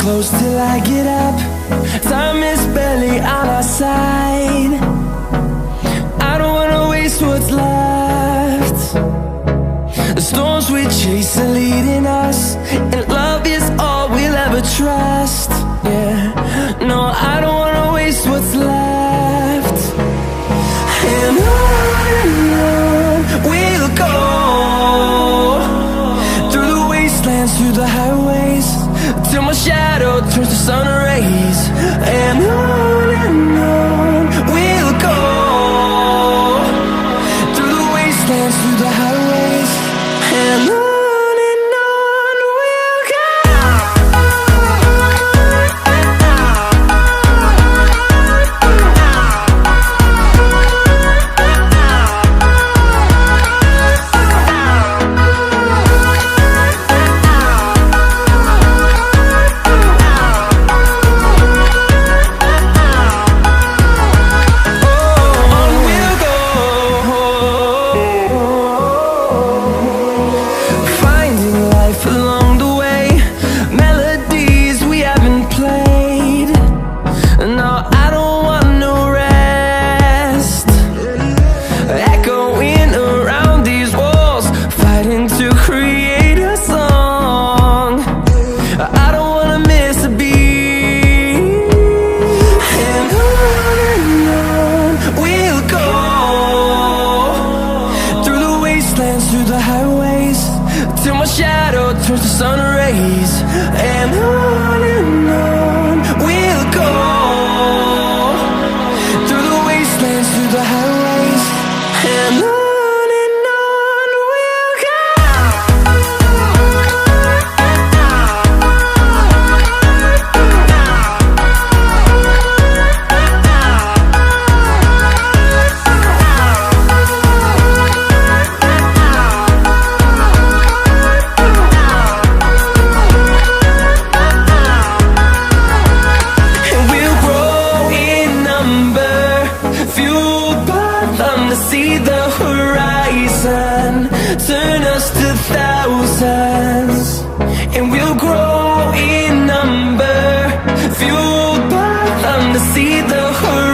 close till I get up. Time is barely on our side. I don't wanna waste what's left. The storms we chase are leading us, and love is all we'll ever trust. Yeah, no, I don't wanna waste what's left. And on we'll go, through the wastelands, through the highways, till my shadow turns to sun rays. And on we'll go, through the wastelands, through the highways, and on we'll go. Through the highways, till my shadow turns to sun rays. And on we'll go, through the wastelands, through the highways, and on we'll go. See the horizon turn us to thousands, and we'll grow in number, fueled by them to see the horizon.